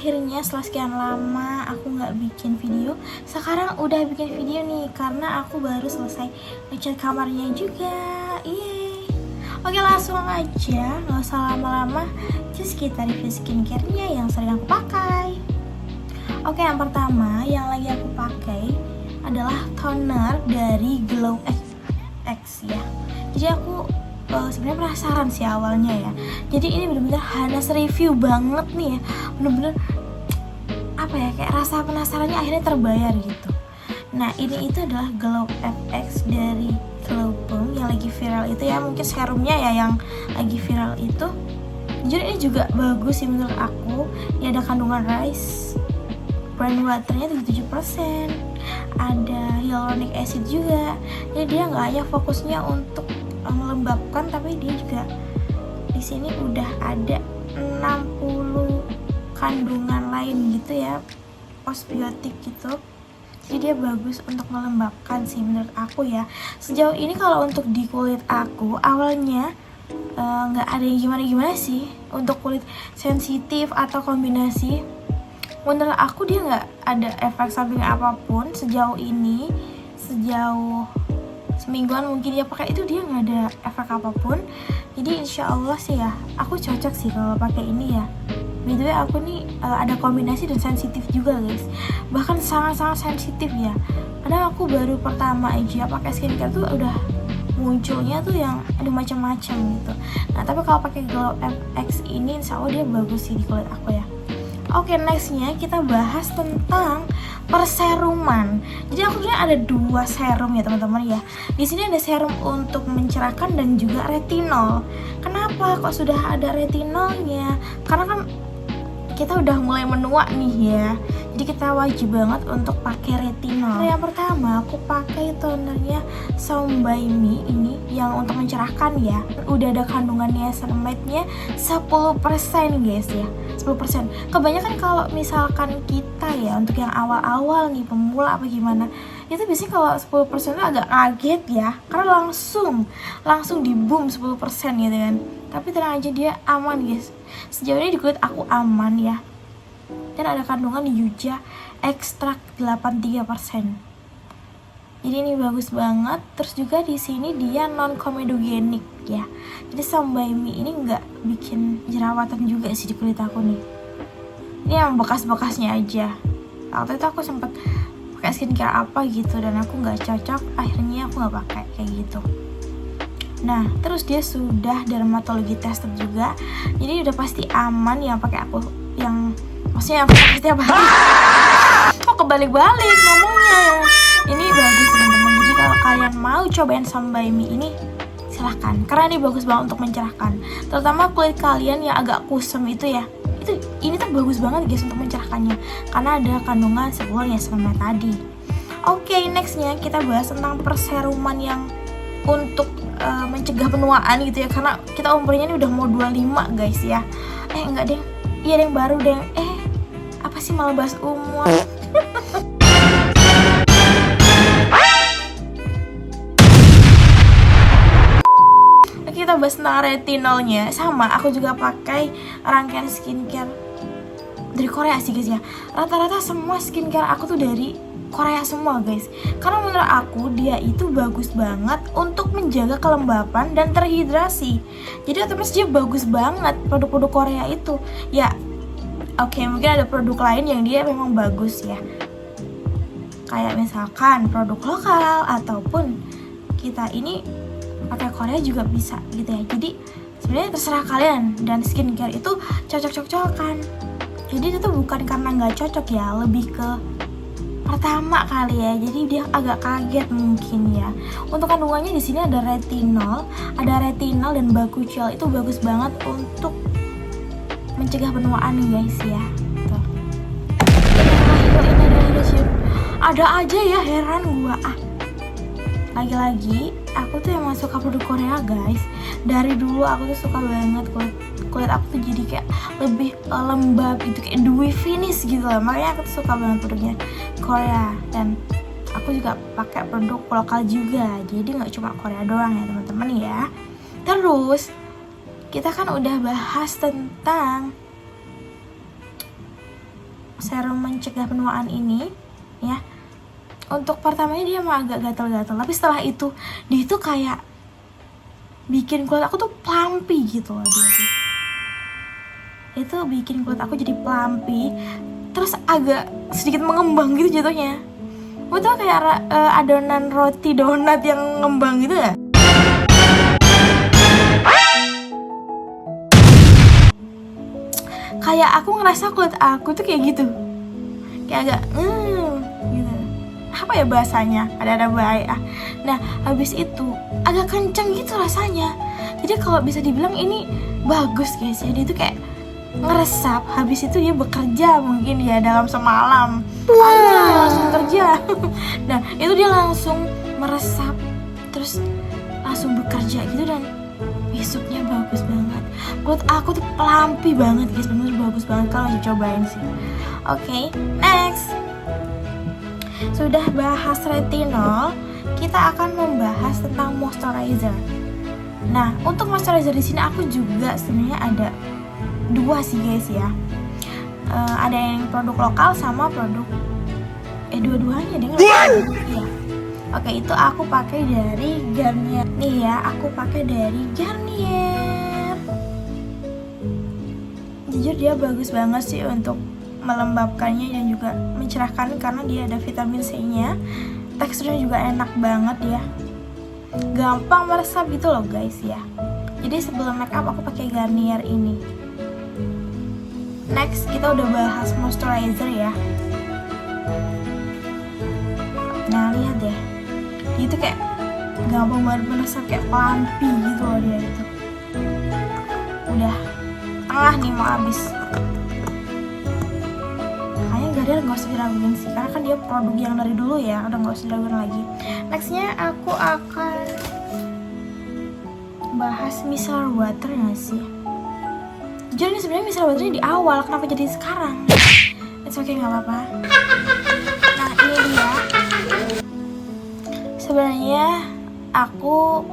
akhirnya setelah sekian lama aku nggak bikin video, sekarang udah bikin video nih karena aku baru selesai ngecat kamarnya juga. Yeay. Oke, langsung aja, nggak usah lama-lama, just kita review skincare-nya yang sering aku pakai. Oke, yang pertama yang lagi aku pakai adalah toner dari Glow X ya. Jadi aku sebenarnya penasaran sih awalnya ya. Jadi ini bener-bener harus review banget nih ya. Bener-bener apa ya, kayak rasa penasarannya akhirnya terbayar gitu. Nah, ini itu adalah Glow FX dari Glowpom yang lagi viral itu ya. Mungkin serumnya ya yang lagi viral itu. Jujur ini juga bagus sih menurut aku. Ini ada kandungan rice, brand waternya 77%, ada hyaluronic acid juga. Jadi dia nggak hanya fokusnya untuk melembabkan, tapi dia juga di sini udah ada 60 kandungan lain gitu ya, postbiotik gitu. Jadi dia bagus untuk melembabkan sih menurut aku ya. Sejauh ini kalau untuk di kulit aku awalnya nggak ada yang gimana-gimana sih untuk kulit sensitif atau kombinasi. Menurut aku dia nggak ada efek samping apapun sejauh ini. Sejauh semingguan mungkin dia pakai itu, dia nggak ada efek apapun. Jadi insya Allah sih ya aku cocok sih kalau pakai ini ya. By the way, aku nih ada kombinasi dan sensitif juga guys, bahkan sangat-sangat sensitif ya. Padahal aku baru pertama aja pakai skincare tuh udah munculnya tuh yang ada macam-macam gitu. Nah, tapi kalau pakai Glow FX ini insya Allah dia bagus sih di kulit aku ya. Oke, nextnya kita bahas tentang perseruman. Jadi aku sebenarnya ada 2 serum ya teman-teman ya. Di sini ada serum untuk mencerahkan dan juga retinol. Kenapa kok sudah ada retinolnya? Karena kan kita udah mulai menua nih ya. Jadi kita wajib banget untuk pakai retinol. Nah, yang pertama aku pakai tonernya Some by Me ini yang untuk mencerahkan ya. Udah ada kandungan niacinamide-nya 10% guys ya. 10%. Kebanyakan kalau misalkan kita ya untuk yang awal-awal nih, pemula apa gimana, itu biasanya kalau 10% itu agak kaget ya, karena langsung di boom 10% gitu kan. Tapi tenang aja, dia aman guys. Sejauh ini di kulit aku aman ya. Dan ada kandungan yuja ekstrak 83%. Jadi ini bagus banget. Terus juga di sini dia non komedogenik ya. Jadi Some by Me ini nggak bikin jerawatan juga sih di kulit aku nih. Ini yang bekas-bekasnya aja. Waktu itu aku sempet pakai skincare apa gitu dan aku nggak cocok, akhirnya aku nggak pakai kayak gitu. Nah, terus dia sudah dermatologi tested juga. Jadi udah pasti aman yang pakai aku, yang maksudnya yang pakai setiap hari. Kok kebalik-balik ngomongnya ya. Ini bagus teman-teman. Jadi kalau kalian mau cobain Some by Me ini, silahkan, karena ini bagus banget untuk mencerahkan, terutama kulit kalian yang agak kusam itu ya. Ini tuh bagus banget guys untuk mencerahkannya, karena ada kandungan niacinamide tadi. Oke, nextnya kita bahas tentang perseruman yang untuk mencegah penuaan gitu ya, karena kita umurnya ini udah mau 25 guys ya. Enggak deh, iya yang baru deh. Apa sih malah bahas umur. Kita bahas tentang retinolnya. Sama, aku juga pakai rangkaian skincare dari Korea sih guys ya. Rata-rata semua skincare aku tuh dari Korea semua guys. Karena menurut aku dia itu bagus banget untuk menjaga kelembapan dan terhidrasi. Jadi otomatis dia bagus banget produk-produk Korea itu. Ya, oke, mungkin ada produk lain yang dia memang bagus ya. Kayak misalkan produk lokal ataupun kita ini pakai Korea juga bisa gitu ya. Jadi sebenarnya terserah kalian, dan skincare itu cocok-cocokan. Jadi itu bukan karena nggak cocok ya, lebih ke pertama kali ya. Jadi dia agak kaget mungkin ya. Untuk kandungannya di sini ada retinol dan bakuchiol. Itu bagus banget untuk mencegah penuaan guys ya. Tuh. Ada aja ya, heran gua. Lagi-lagi aku tuh emang suka produk Korea guys. Dari dulu aku tuh suka banget kulit aku tuh jadi kayak lebih lembab gitu, kayak dewy finish gitu lah. Makanya aku tuh suka banget produknya Korea. Dan aku juga pakai produk lokal juga, jadi nggak cuma Korea doang ya teman-teman ya. Terus kita kan udah bahas tentang serum mencegah penuaan ini ya. Untuk pertamanya dia emang agak gatal-gatal, tapi setelah itu dia itu kayak bikin kulit aku tuh plumpy gitu loh dia. Itu bikin kulit aku jadi plumpy, terus agak sedikit mengembang gitu jatuhnya. Itu kayak adonan roti donat yang ngembang gitu ya. Kayak aku ngerasa kulit aku tuh kayak gitu, kayak agak gitu. Apa ya bahasanya? Ada baik. Nah habis itu agak kenceng gitu rasanya. Jadi kalau bisa dibilang ini bagus guys ya. Dia tuh kayak ngeresap. Habis itu dia bekerja mungkin ya dalam semalam. Langsung kerja. Nah itu dia langsung meresap, terus langsung bekerja gitu, dan besoknya bagus banget. Kulit aku tuh plumpy banget guys, bener bagus banget kalau dicobain sih. Oke, next. Sudah bahas retinol, kita akan membahas tentang moisturizer. Nah, untuk moisturizer di sini aku juga sebenarnya ada dua sih guys ya. Ada yang produk lokal sama produk dua-duanya deh. Iya. Oke, itu aku pakai dari Garnier. Nih ya, aku pakai dari Garnier. Jujur dia bagus banget sih untuk melembabkannya dan juga mencerahkan karena dia ada vitamin C-nya. Teksturnya juga enak banget ya. Gampang meresap gitu loh guys ya. Jadi sebelum make up aku pakai Garnier ini. Next, kita udah bahas moisturizer ya. Nah, lihat deh. Itu kayak gampang banget meresap, kayak plumpy gitu loh dia itu. Udah tengah nih mau habis. Kayaknya Garnier gak usah diraguin sih, karena kan dia produk yang dari dulu ya, udah gak usah diraguin lagi. Nextnya aku akan bahas micellar water gak sih? Jujur ini sebenarnya micellar waternya di awal, kenapa jadi sekarang? It's okay, gak apa-apa. Nah ini dia. Sebenarnya aku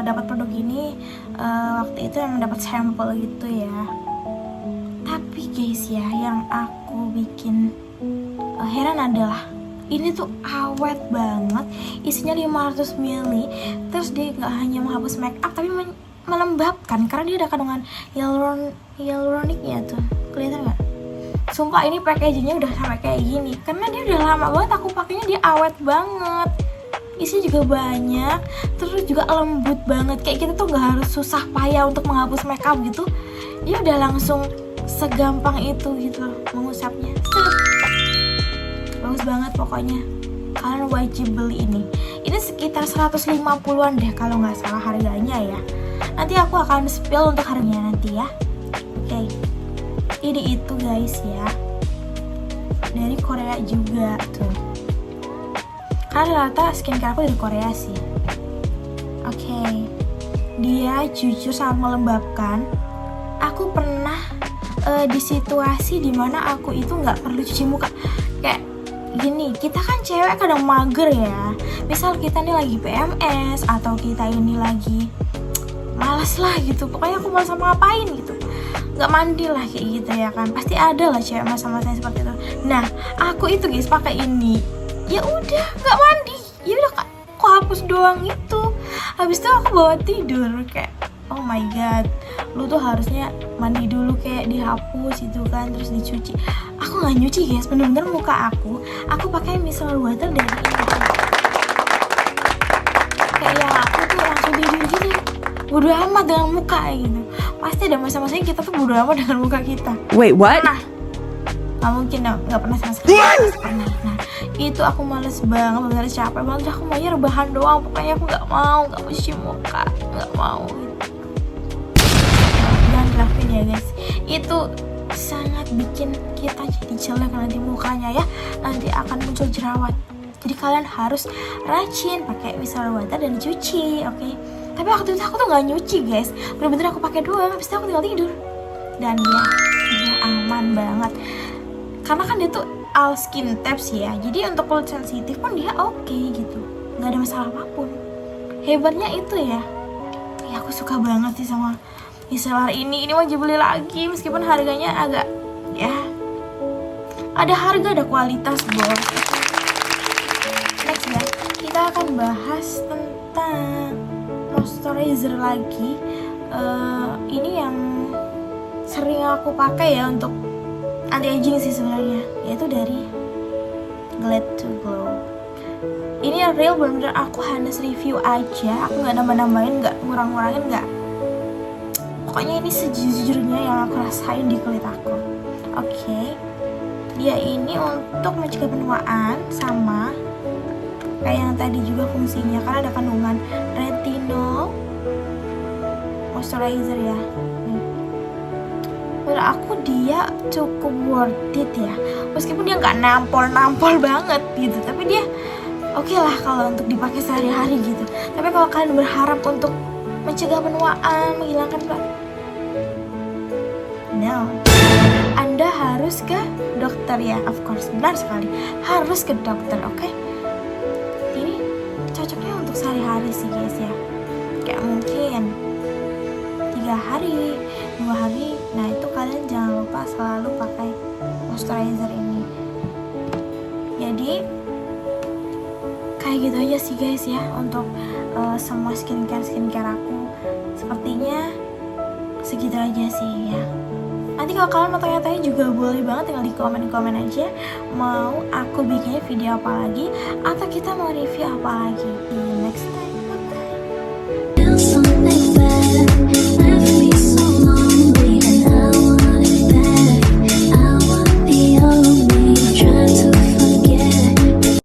dapat produk ini waktu itu emang dapat sampel gitu ya. Tapi guys ya, yang aku bikin heran adalah ini tuh awet banget. Isinya 500 ml. Terus dia gak hanya menghapus make up tapi melembabkan, karena dia ada kandungan hyaluroniknya tuh. Kelihatan gak? Sumpah ini packagingnya udah sampai kayak gini karena dia udah lama banget aku pakainya, dia awet banget. Isinya juga banyak, terus juga lembut banget. Kayak kita tuh gak harus susah payah untuk menghapus makeup gitu. Dia udah langsung segampang itu gitu mengusapnya. Bagus banget pokoknya. Kalian wajib beli ini. Ini sekitar 150-an deh kalau nggak salah harganya ya. Nanti aku akan spill untuk harganya nanti ya. Oke. Ini itu guys ya. Dari Korea juga tuh. Karena rata skincare aku dari Korea sih. Oke. Dia jujur sangat melembabkan. Aku pernah di situasi dimana aku itu nggak perlu cuci muka. Kayak gini, kita kan cewek kadang mager ya. Misal kita nih lagi PMS atau kita ini lagi malas lah gitu. Pokoknya aku malas sama ngapain gitu. Nggak mandi lah kayak gitu ya kan. Pasti ada lah cewek masa-masa seperti itu. Nah, aku itu guys pakai ini. Ya udah nggak mandi, ya udah kok hapus doang itu. Habis itu aku bawa tidur kayak oh my god, lu tuh harusnya mandi dulu, kayak dihapus itu kan terus dicuci. Aku nggak nyuci guys, bener-bener muka aku pakai micellar water dari ini. Kayak yang aku tuh langsung tidur gitu, bodo amat dengan muka gitu. Pasti ada masa-masanya kita tuh bodo amat dengan muka kita. Wait, what? Nah, nggak mungkin dong, nggak pernah sama sekali. Nah, itu aku males banget, bener capek banget. Aku maunya rebahan doang, pokoknya aku nggak mau cuci muka, nggak mau gitu. Jangan dilakuin ya guys, itu sangat bikin kita jadi jelek nanti mukanya ya, nanti akan muncul jerawat. Jadi kalian harus rajin pakai micellar water dan cuci, oke? Tapi waktu itu aku tuh nggak nyuci guys, bener-bener aku pakai doang, habis itu aku tinggal tidur. Dan dia aman banget. Karena kan dia tuh all skin types ya, jadi untuk kulit sensitif pun dia oke gitu, nggak ada masalah apapun. Hebatnya itu ya. Ya aku suka banget sih sama micellar ini wajib beli lagi meskipun harganya agak ya ada harga, ada kualitas, bos. Next ya, kita akan bahas tentang moisturizer lagi. Ini yang sering aku pakai ya untuk anti aging sih sebenarnya, yaitu dari Glad to Glow. Ini yang real, bener-bener aku hanya review aja, aku nggak nambah-nambahin, nggak ngurang-ngurangin, nggak. Pokoknya ini sejujurnya yang aku rasain di kulit aku. Oke. Dia ini untuk mencegah penuaan, sama kayak yang tadi juga fungsinya, karena ada kandungan retinol moisturizer ya. Menurut aku dia cukup worth it ya, meskipun dia nggak nampol banget gitu, tapi dia oke lah kalau untuk dipakai sehari-hari gitu. Tapi kalau kalian berharap untuk mencegah penuaan, menghilangkan no, Anda harus ke dokter ya, of course, benar sekali, harus ke dokter. Oke? Ini cocoknya untuk sehari-hari sih guys ya, kayak mungkin 3 hari, 2 hari. Nah itu kalian jangan lupa selalu pakai moisturizer ini. Jadi kayak gitu aja sih guys ya untuk semua skincare aku. Sepertinya segitu aja sih ya. Nanti kalau kalian mau tanya-tanya juga boleh banget, tinggal di komen aja mau aku bikin video apa lagi, atau kita mau review apa lagi.